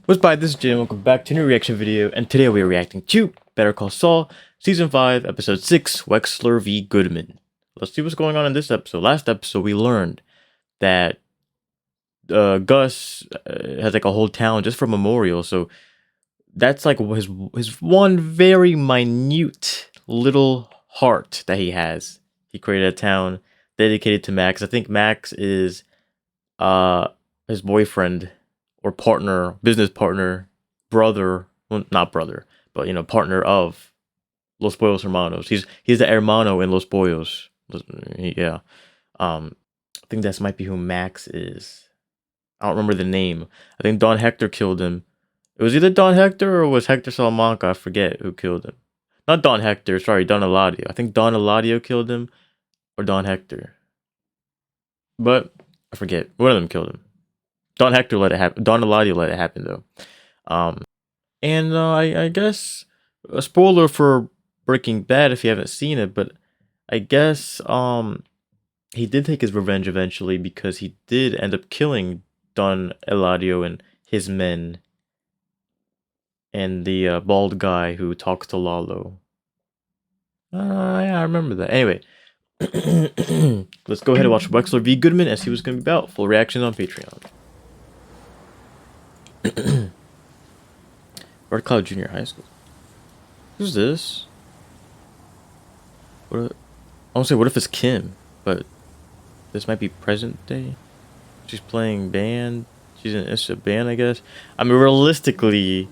What's by this is Jim, welcome back to a new reaction video, and today we are reacting to Better Call Saul, Season 5, Episode 6, Wexler v. Goodman. Let's see what's going on in this episode. Last episode we learned that Gus has like a whole town just for memorial, so that's like his one very minute little heart that he has. He created a town dedicated to Max. I think Max is his boyfriend or partner, business partner, brother, well, not brother, but you know, partner of Los Pollos Hermanos. He's the hermano in Los Pollos. Yeah. I think that might be who Max is. I don't remember the name. I think Don Hector killed him. It was either Don Hector or was Hector Salamanca. I forget who killed him. Not Don Hector, sorry, Don Eladio. I think Don Eladio killed him or Don Hector. But I forget. One of them killed him. Don Hector let it happen. Don Eladio let it happen though. I guess a spoiler for Breaking Bad if you haven't seen it, but I guess he did take his revenge eventually because he did end up killing Don Eladio and his men and the bald guy who talks to Lalo. Yeah, I remember that. Anyway, let's go ahead and watch Wexler v. Goodman and see what's going to be about. Full reaction on Patreon. Red Cloud Junior High School. Who's this? I want to say, what if it's Kim? But this might be present day. She's playing band. She's in a band, I guess. I mean, realistically,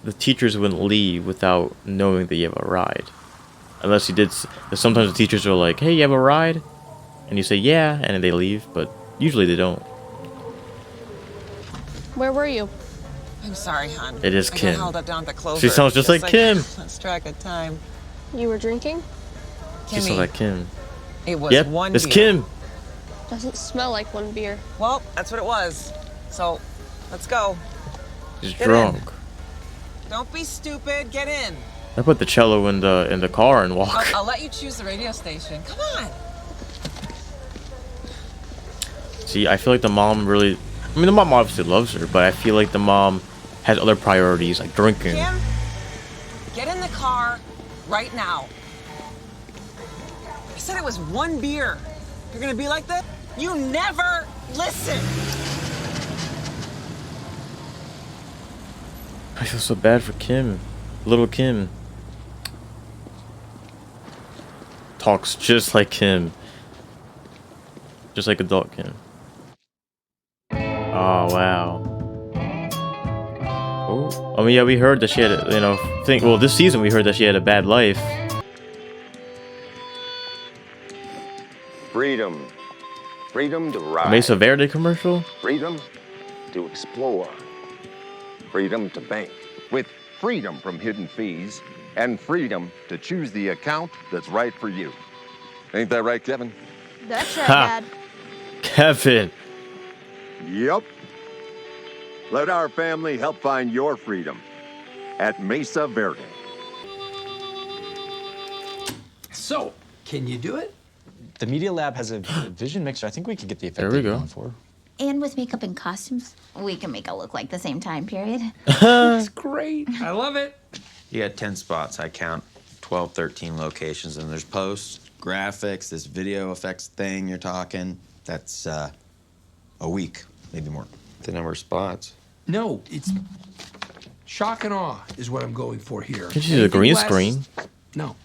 the teachers wouldn't leave without knowing that you have a ride. Unless you did. Sometimes the teachers are like, hey, you have a ride? And you say, yeah, and then they leave. But usually they don't. Where were you? I'm sorry, hon. It is I Kim. got held up down at the Clover. She sounds just like Kim. Lost track of time. You were drinking? She sounds like Kim. It was Yep, one it's beer. Kim. Doesn't smell like one beer. Well, that's what it was. So, let's go. She's Get drunk. in. Don't be stupid. Get in. I put the cello in the car and walk. I'll let you choose the radio station. Come on. See, I feel like the mom really... I mean, the mom obviously loves her, but I feel like the mom has other priorities, like drinking. Kim, get in the car right now. I said it was one beer. You're gonna be like that? You never listen. I feel so bad for Kim. Little Kim. Talks just like Kim. Just like adult Kim. Oh, wow. Oh, I mean, yeah, we heard that she had a, well, this season we heard that she had a bad life. Freedom. Freedom to ride. A Mesa Verde commercial? Freedom to explore. Freedom to bank. With freedom from hidden fees and freedom to choose the account that's right for you. Ain't that right, Kevin? That's right, Ha. Dad. Kevin. Yep. Let our family help find your freedom at Mesa Verde. So, can you do it? The Media Lab has a vision mixer. I think we could get the effect There we that you're go. going for. And with makeup and costumes, we can make it look like the same time period. That's great. I love it. You got 10 spots. I count 12, 13 locations, and there's posts, graphics, this video effects thing you're talking. That's a week, maybe more. The number of spots. No, it's shock and awe is what I'm going for here. Can you use a green Anything screen? less- No.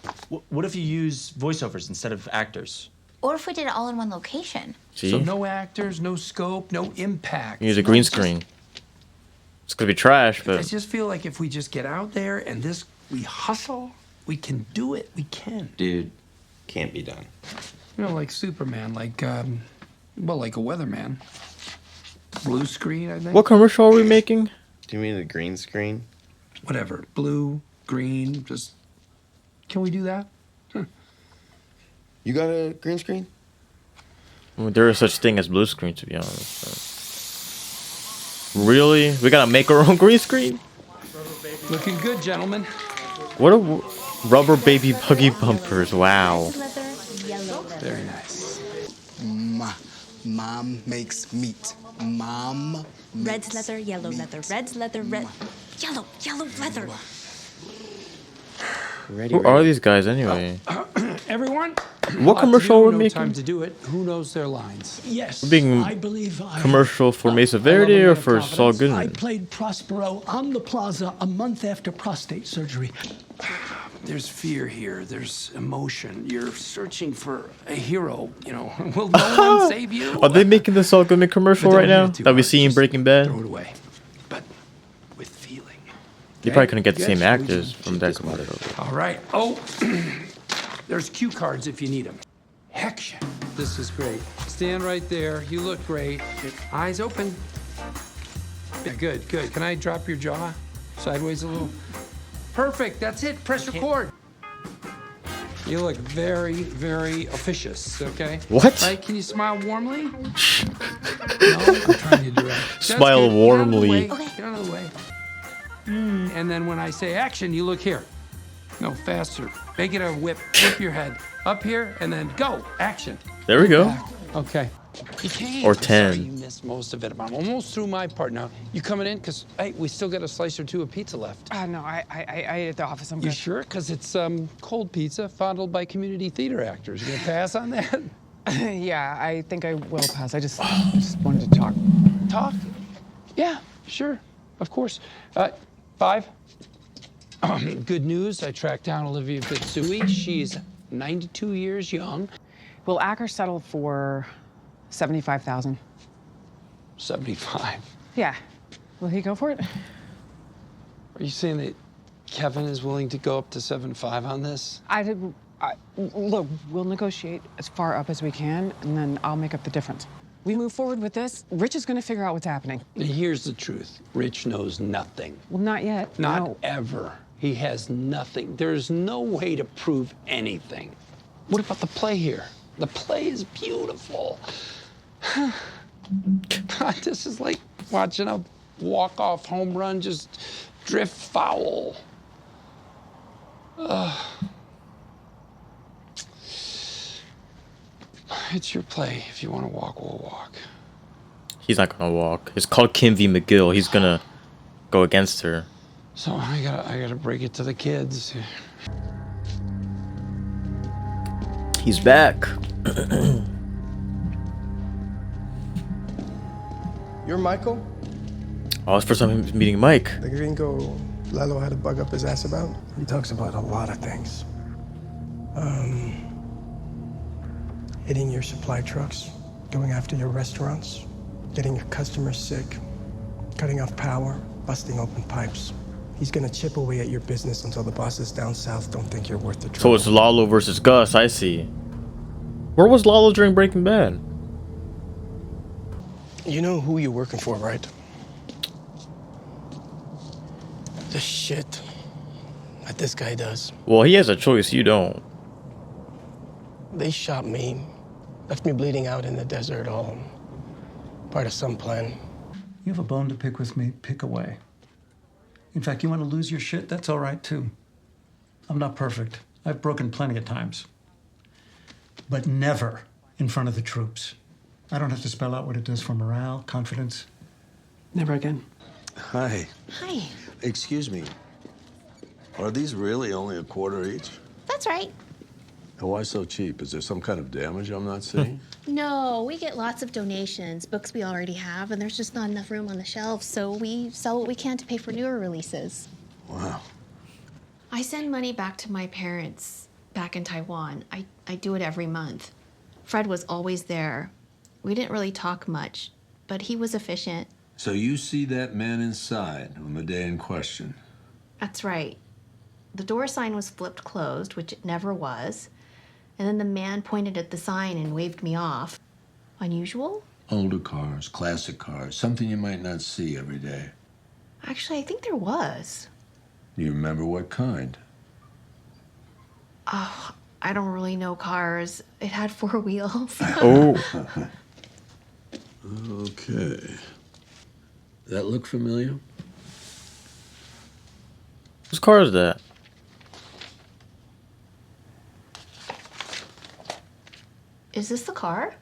What if you use voiceovers instead of actors? Or if we did it all in one location. See? So no actors, no scope, no impact. You use a green No, just- screen. It's gonna be trash, I but just feel like if we just get out there and we hustle, we can do it. We can. Dude, can't be done. You know, like Superman, like a weatherman. Blue screen, I think. what commercial are we making? Do you mean the green screen? Whatever. Blue, green, just. Can we do that? You got a green screen? Well, there is such thing as blue screen, to be honest. Really? We gotta make our own green screen? Looking good, gentlemen. What a rubber baby buggy bumpers! Wow. Leather, yellow leather. Very nice. Mom makes meat. Mom Red's leather, yellow leather, red's leather, red, yellow leather. Who are these guys anyway? Everyone? What commercial we're no making? time to do it. Who knows their lines? Yes, We're being I believe I commercial for Mesa I love Verde a man or of for Saul confidence. I Goodman? played Prospero on the plaza a month after prostate surgery. There's fear here. There's emotion. You're searching for a hero. You know, will no one save you? Are they making the Saul Goodman commercial But right don't hit now it too that we hard. see in Just Breaking Throw Bad? it away, but with feeling. You probably couldn't get the Good. same We actors just from keep that this commercial. All right. Oh, there's cue cards if you need them. Action. This is great. Stand right there. You look great. Eyes open. Yeah, good, good. Can I drop your jaw sideways a little? Perfect. That's it. Press record. You look very, very officious, okay? What? Right? Can you smile warmly? No, I'm trying to direct. That's Smile good. warmly. Get out of the way. And then when I say action, you look here. No, faster. Make it a whip. Whip your head. Up here, and then go. Action. There we go. Back. Okay. You can't. Or Sorry 10. you missed most of it. I'm almost through my part now. You coming in? Because, hey, we still got a slice or two of pizza left. No, I ate at the office. I'm You good. sure? Because it's cold pizza fondled by community theater actors. You gonna pass on that? Yeah, I think I will pass. I just wanted to talk. Talk? Yeah, sure. Of course. 5. Good news. I tracked down Olivia Fitsui. She's 92 years young. Will Acker settle for 75,000? 75. Yeah. Will he go for it? Are you saying that Kevin is willing to go up to 7.5 on this? Look, we'll negotiate as far up as we can, and then I'll make up the difference. We move forward with this, Rich is gonna figure out what's happening. And here's the truth. Rich knows nothing. Well, not yet. Not No. ever. He has nothing. There's no way to prove anything. What about the play here? The play is beautiful. God, this is like watching a walk-off home run just drift foul. It's your play. If you want to walk, we'll walk. He's not gonna walk. It's called Kim V. McGill. He's gonna go against her. So I gotta break it to the kids. He's back. You're Michael? Oh, it's first time meeting Mike. The gringo Lalo had a bug up his ass about? He talks about a lot of things. Hitting your supply trucks, going after your restaurants, getting your customers sick, cutting off power, busting open pipes. He's gonna chip away at your business until the bosses down south don't think you're worth the trouble. So it's Lalo versus Gus, I see. Where was Lalo during Breaking Bad? You know who you're working for, right? The shit that this guy does. Well, he has a choice, you don't. They shot me, left me bleeding out in the desert, all part of some plan. You have a bone to pick with me, pick away. In fact, you want to lose your shit? That's all right, too. I'm not perfect. I've broken plenty of times. But never in front of the troops. I don't have to spell out what it does for morale, confidence. Never again. Hi. Hi. Excuse me. Are these really only a quarter each? That's right. And why so cheap? Is there some kind of damage I'm not seeing? No, we get lots of donations, books we already have, and there's just not enough room on the shelves, so we sell what we can to pay for newer releases. Wow. I send money back to my parents back in Taiwan. I do it every month. Fred was always there. We didn't really talk much, but he was efficient. So you see that man inside on the day in question? That's right. The door sign was flipped closed, which it never was. And then the man pointed at the sign and waved me off. Unusual? Older cars, classic cars, something you might not see every day. Actually, I think there was. You remember what kind? Oh, I don't really know cars. It had 4 wheels. Oh. Okay. That look familiar? Whose car is that? Is this the car?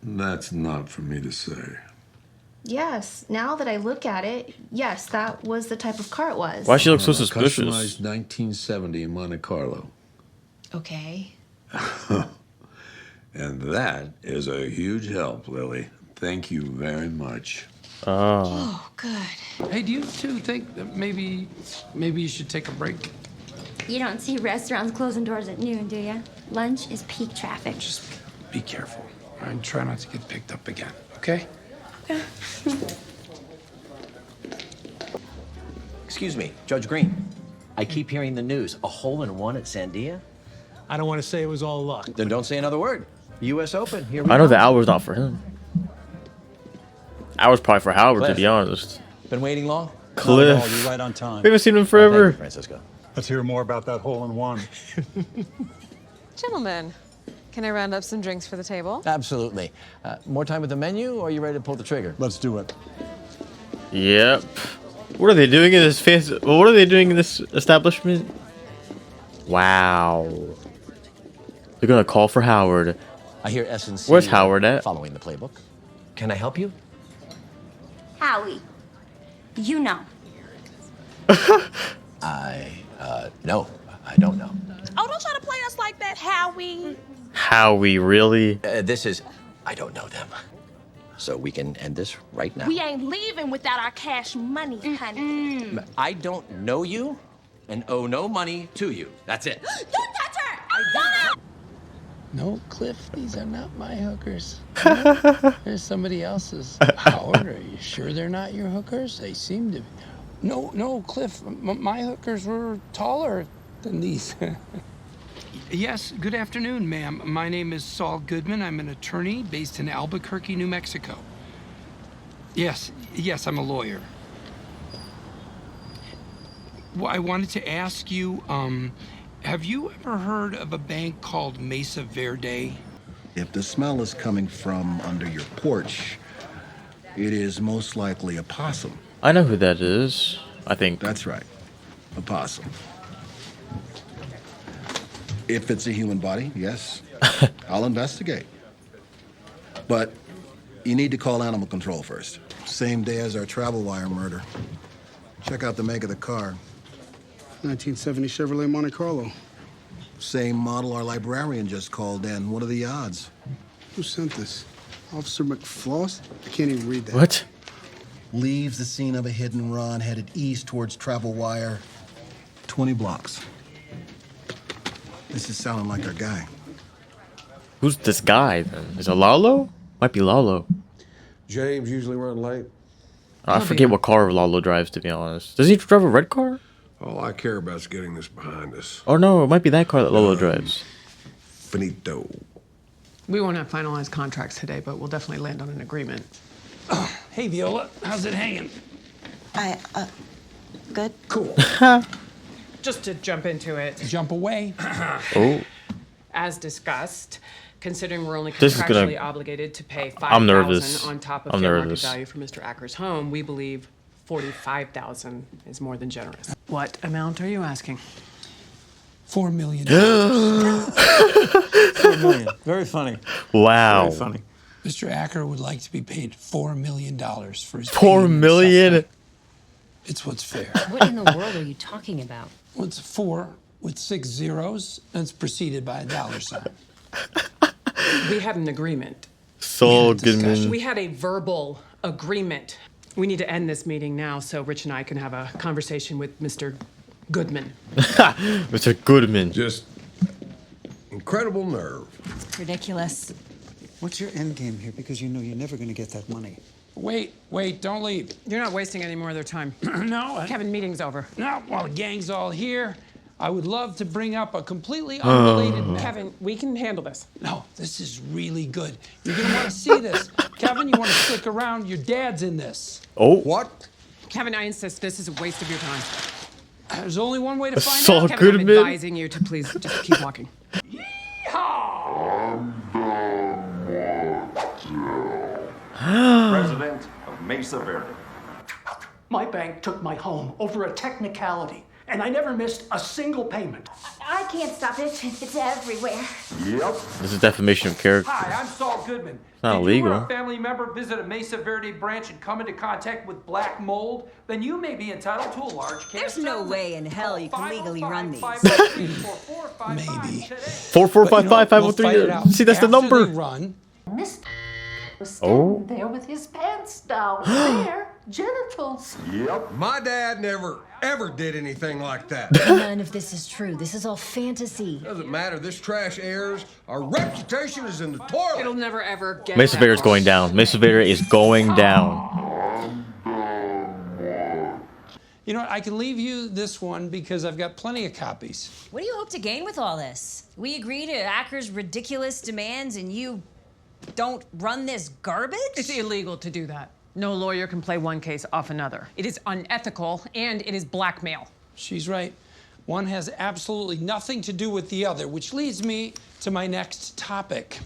That's not for me to say. Yes, now that I look at it, yes, that was the type of car it was. Why she look so suspicious? Customized 1970 in Monte Carlo. Okay. And that is a huge help, Lily. Thank you very much. Oh, good. Hey, do you two think that maybe you should take a break? You don't see restaurants closing doors at noon, do you? Lunch is peak traffic. Just be careful. And try not to get picked up again, okay? Okay. Excuse me, Judge Green. I keep hearing the news. A hole-in-one at Sandia? I don't want to say it was all luck. Then don't say another word. U.S. Open, here we I know go. the hour's not for him. Hour's probably for Howard, Cliff. to be honest. Been waiting long? Cliff. Not at all, you're right on time. We haven't seen him Thank forever. you, Francisco. Let's hear more about that hole-in-one. Gentlemen, can I round up some drinks for the table? Absolutely. More time with the menu, or are you ready to pull the trigger? Let's do it. Yep. What are they doing in this fancy? What are they doing in this establishment? Wow. They're gonna call for Howard. I hear S&C. Where's Howard at? Following the playbook. Can I help you? Howie, you know. No, I don't know. Oh, don't try to play us like that, Howie. Howie, really? This is, I don't know them. So we can end this right now. We ain't leaving without our cash money, honey. I don't know you and owe no money to you. That's it. Don't touch her! No, Cliff, these are not my hookers. They're somebody else's. Howard, are you sure they're not your hookers? They seem to be. No, Cliff, my hookers were taller than these. Yes, good afternoon, ma'am. My name is Saul Goodman. I'm an attorney based in Albuquerque, New Mexico. Yes, I'm a lawyer. Well, I wanted to ask you, have you ever heard of a bank called Mesa Verde? If the smell is coming from under your porch, it is most likely a possum. I know who that is. I think. That's right. A possum. If it's a human body, yes, I'll investigate. But you need to call animal control first. Same day as our travel wire murder. Check out the make of the car. 1970 Chevrolet Monte Carlo. Same model our librarian just called in. What are the odds? Who sent this? Officer McFloss? I can't even read that. What? Leaves the scene of a hidden run, headed east towards travel wire. 20 blocks. This is sounding like our guy. Who's this guy then? Is it Lalo? Might be Lalo. James usually run late. I forget what car Lalo drives, to be honest. Does he drive a red car? All I care about is getting this behind us. Oh no, it might be that car that Lalo drives. Finito. We won't have finalized contracts today, but we'll definitely land on an agreement. Hey, Viola, how's it hanging? Good. Cool. Just to jump into it, Jump away. Oh. as discussed, considering we're only This is gonna- contractually obligated to pay I'm nervous. $5,000 on top of I'm fair nervous. market value for Mr. Acker's home, we believe $45,000 is more than generous. What amount are you asking? $4 million. 4 million. Very funny. Wow. Very funny. Mr. Acker would like to be paid $4 million for his 4 pain and million? suffering. It's what's fair. What in the world are you talking about? Well, it's 4 with 6 zeros, and it's preceded by a dollar sign. We had an agreement. Saul Goodman. We had a verbal agreement. We need to end this meeting now so Rich and I can have a conversation with Mr. Goodman. Mr. Goodman. Just incredible nerve. Ridiculous. What's your end game here? Because you know you're never going to get that money. Wait, don't leave. You're not wasting any more of their time. No. Kevin, meeting's over. No, while the gang's all here, I would love to bring up a completely unrelated... Kevin, we can handle this. No, this is really good. You're gonna want to see this. Kevin, you want to stick around? Your dad's in this. Oh. What? Kevin, I insist this is a waste of your time. There's only one way to find Saul out. Kevin, Goodman. I'm advising you to please just keep walking. President of Mesa Verde. My bank took my home over a technicality. and I never missed a single payment. I can't stop it. It's everywhere. Yep. This is defamation of character. Hi, I'm Saul Goodman. It's not Did illegal. you or a family member visit a Mesa Verde branch and come into contact with black mold? Then you may be entitled to a large cash There's no way in hell you can legally run these. Maybe. 4455-503. See, that's the number. Run. Mr. was Oh. standing there with his pants down, bare genitals. Yep. My dad never, ever did anything like that. None of this is true. This is all fantasy. Doesn't matter. This trash airs. Our reputation is in the toilet. It'll never ever get Mesa Verde is going down. Mesa Verde is going down. You know what? I can leave you this one because I've got plenty of copies. What do you hope to gain with all this? We agree to Acker's ridiculous demands and you don't run this garbage? It's illegal to do that. No lawyer can play one case off another. It is unethical and it is blackmail. She's right. One has absolutely nothing to do with the other, which leads me to my next topic.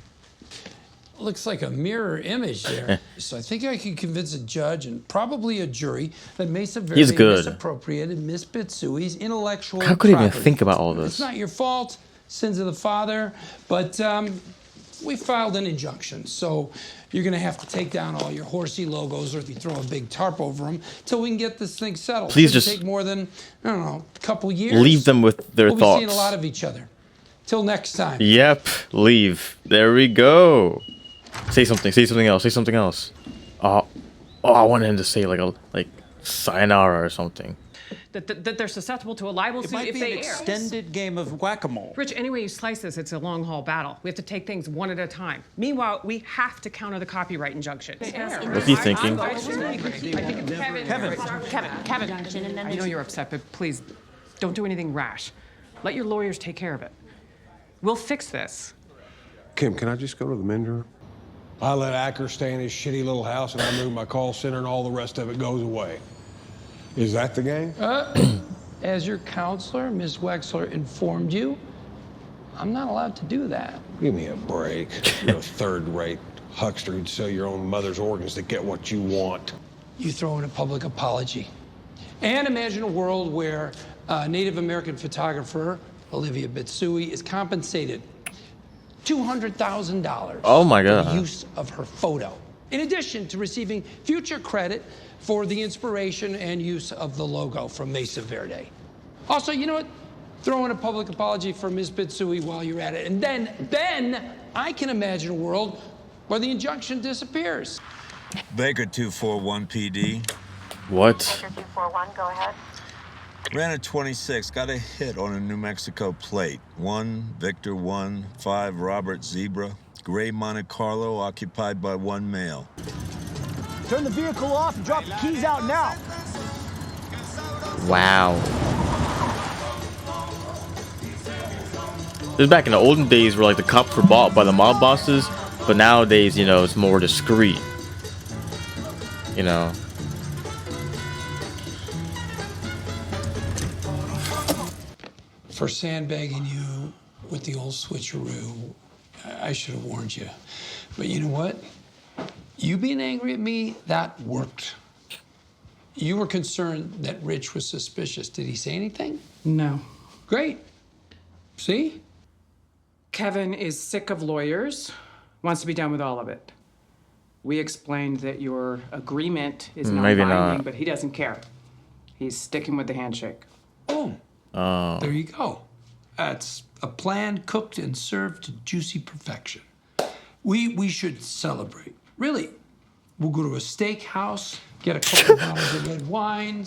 Looks like a mirror image there. So I think I can convince a judge and probably a jury that Mesa Verde He's good. misappropriated Miss Bitsui's intellectual How could he even property. think about all It's this? not your fault, sins of the father, but we filed an injunction. So you're gonna have to take down all your horsey logos, or if you throw a big tarp over them, till we can get this thing settled. Please Shouldn't just take more than, I don't know, a couple years. Leave them with their we'll thoughts. be seeing a lot of each other. Till next time. Yep, leave. There we go. Say something. Say something else. Say something else. Oh, I wanted him to say like sayonara or something. That they're susceptible to a libel suit if they air. Extended game of whack-a-mole. Rich, any way you slice this, it's a long haul battle. We have to take things one at a time. Meanwhile, we have to counter the copyright injunction. What's he thinking? Kevin, I know you're upset, but please, don't do anything rash. Let your lawyers take care of it. We'll fix this. Kim, can I just go to the men's room? I let Acker stay in his shitty little house, and I move my call center, and all the rest of it goes away. Is that the game? As your counselor, Ms. Wexler, informed you, I'm not allowed to do that. Give me a break. You're a third-rate huckster who'd sell your own mother's organs to get what you want. You throw in a public apology. And imagine a world where a Native American photographer, Olivia Bitsui, is compensated $200,000 Oh my for God. the use of her photo, in addition to receiving future credit for the inspiration and use of the logo from Mesa Verde. Also, you know what? Throw in a public apology for Ms. Bitsui while you're at it, and then I can imagine a world where the injunction disappears. Baker 241 PD. What? Baker 241, go ahead. Ran a 26, got a hit on a New Mexico plate. 1 Victor 1 5 Robert Zebra. Gray Monte Carlo occupied by 1 male. Turn the vehicle off and drop the keys out now. Wow. This is back in the olden days where like the cops were bought by the mob bosses, but nowadays, you know, it's more discreet. You know. For sandbagging you with the old switcheroo, I should have warned you. But you know what? You being angry at me, that worked. You were concerned that Rich was suspicious. Did he say anything? No. Great. See? Kevin is sick of lawyers, wants to be done with all of it. We explained that your agreement is Maybe non-binding, not. but he doesn't care. He's sticking with the handshake. Oh, Oh. there you go. That's a plan cooked and served to juicy perfection. We should celebrate. Really. We'll go to a steakhouse, get a couple bottles of red wine.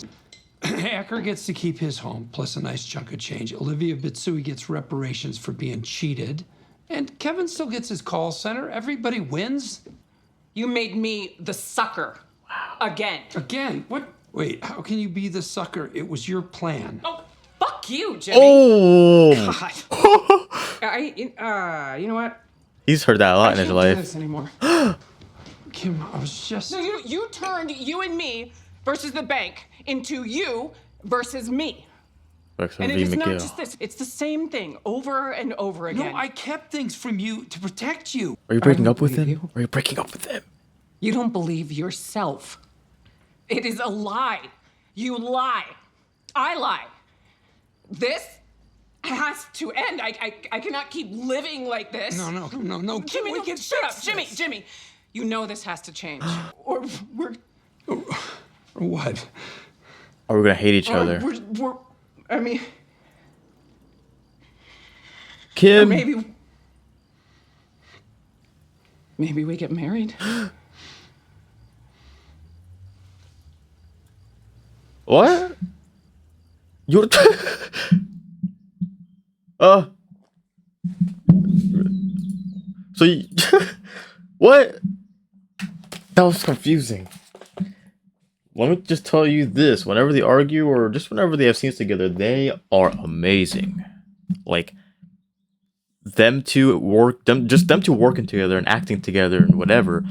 Acker gets to keep his home, plus a nice chunk of change. Olivia Bitsui gets reparations for being cheated. And Kevin still gets his call center. Everybody wins. You made me the sucker. Wow. Again. Again? What? Wait, how can you be the sucker? It was your plan. Oh, fuck you, Jimmy. Oh. God. You know what? He's heard that a lot in his I can't do life. this anymore. Kim, I was just... No, you turned you and me versus the bank into you versus me. Wexler And it v. is not McGill. just this. It's the same thing over and over again. No, I kept things from you to protect you. Are you breaking up with him? Are you breaking up with him? You don't believe yourself. It is a lie. You lie. I lie. This has to end. I cannot keep living like this. No. Jimmy, we no, can shut up, fix Jimmy. this. Jimmy, you know this has to change, or we're. Or what? Or we're gonna hate each Or other. we're. I mean, Kim. or maybe we get married. What? You so you, what? That was confusing. Let me just tell you this: whenever they argue, or just whenever they have scenes together, they are amazing. Like them two them two working together and acting together and whatever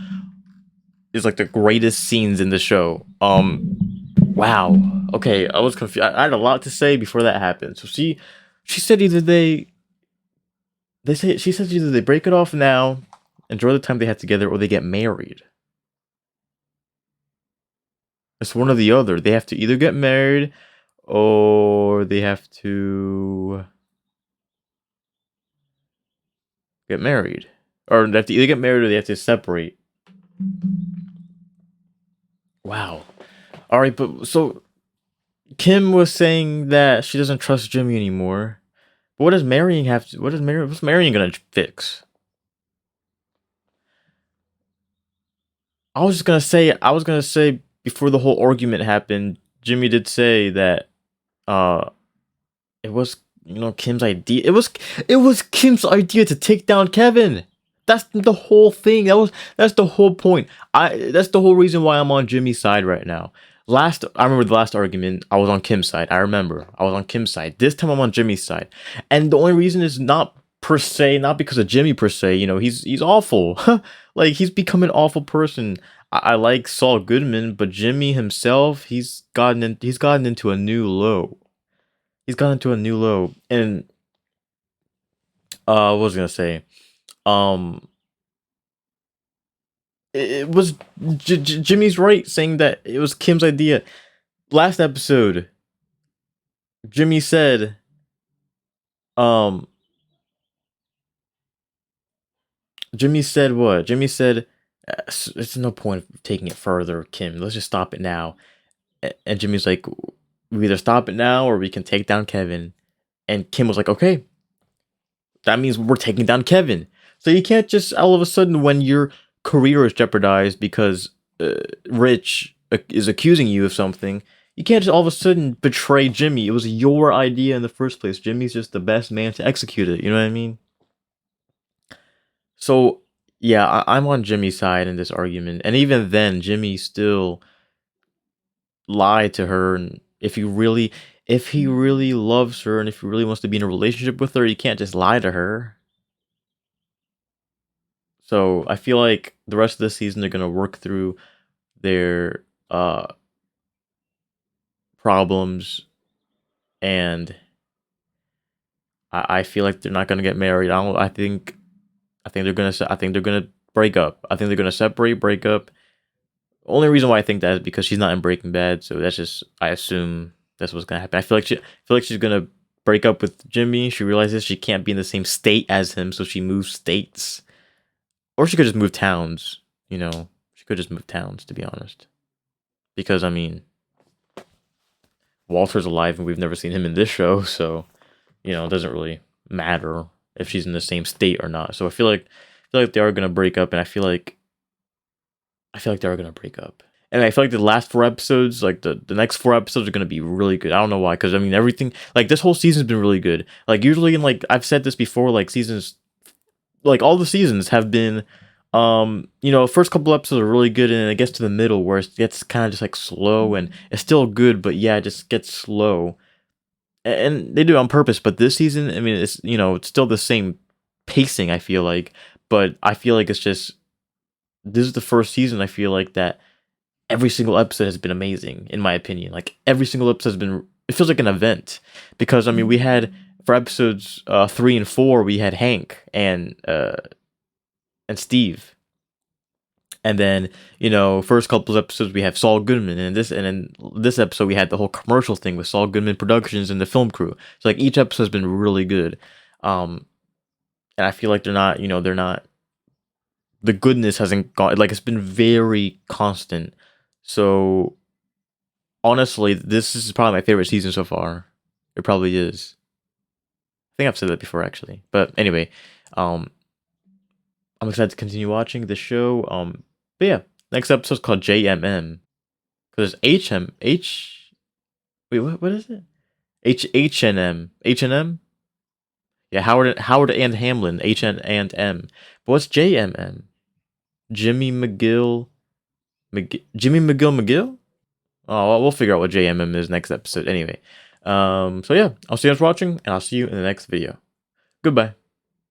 is like the greatest scenes in the show. Wow. Okay, I was confused. I had a lot to say before that happened. So she said either she said either they break it off now, enjoy the time they had together, or they get married. It's one or the other. They have to either get married, or they have to get married, or they have to either get married or they have to separate. Wow. All right, but so Kim was saying that she doesn't trust Jimmy anymore. But what does marrying have to? What's marrying gonna fix? I was gonna say before the whole argument happened, Jimmy did say that it was Kim's idea. It was Kim's idea to take down Kevin. That's the whole thing. That's the whole point. That's the whole reason why I'm on Jimmy's side right now. I remember the last argument, I was on Kim's side. I remember. I was on Kim's side. This time I'm on Jimmy's side. And the only reason is not because of Jimmy per se, he's awful. Like he's become an awful person. I like Saul Goodman, but Jimmy himself, he's gotten into a new low. He's gotten into a new low. And what was I gonna say? It was Jimmy's right saying that it was Kim's idea. Last episode, Jimmy said, Jimmy said what? Jimmy said, it's no point of taking it further, Kim. Let's just stop it now. And Jimmy's like, we either stop it now or we can take down Kevin. And Kim was like, okay. That means we're taking down Kevin. So you can't just all of a sudden, when your career is jeopardized because Rich is accusing you of something, you can't just all of a sudden betray Jimmy. It was your idea in the first place. Jimmy's just the best man to execute it. You know what I mean? So yeah, I'm on Jimmy's side in this argument. And even then, Jimmy still lied to her. And if he really loves her and if he really wants to be in a relationship with her, you can't just lie to her. So I feel like the rest of the season they're gonna work through their problems, and I feel like they're not gonna get married. I think they're gonna break up. I think they're gonna break up. Only reason why I think that is because she's not in Breaking Bad, so that's just, I assume that's what's gonna happen. I feel like she's gonna break up with Jimmy. She realizes she can't be in the same state as him, so she moves states. Or she could just move towns, She could just move towns, to be honest. Because, I mean, Walter's alive and we've never seen him in this show, so, it doesn't really matter if she's in the same state or not. So I feel like they are gonna break up, and I feel like they are gonna break up. And I feel like the last 4 episodes, like the next 4 episodes are gonna be really good. I don't know why, because I mean everything, like this whole season's been really good. Like usually in, like, I've said this before, like seasons, like all the seasons have been, first couple episodes are really good, and then it gets to the middle where it gets kind of just like slow, and it's still good, but yeah, it just gets slow. And they do it on purpose, but this season, I mean, it's, it's still the same pacing, I feel like, but I feel like it's just, this is the first season, I feel like, that every single episode has been amazing, in my opinion. Like, every single episode has been, it feels like an event, because, I mean, we had, for episodes 3 and 4, we had Hank and Steve, And then, you know, first couple of episodes we have Saul Goodman, and then this episode we had the whole commercial thing with Saul Goodman Productions and the film crew. So like each episode has been really good. And I feel like they're not, the goodness hasn't gone, like it's been very constant. So honestly, this is probably my favorite season so far. It probably is. I think I've said that before actually. But anyway, I'm excited to continue watching the show. But yeah, next episode's called JMM. Because wait, what is it? H&M. H&M? Yeah, Howard and Hamlin, HN and M. But what's JMM? Jimmy McGill McGill? Oh, well, we'll figure out what JMM is next episode anyway. So yeah, I'll see you guys watching, and I'll see you in the next video. Goodbye.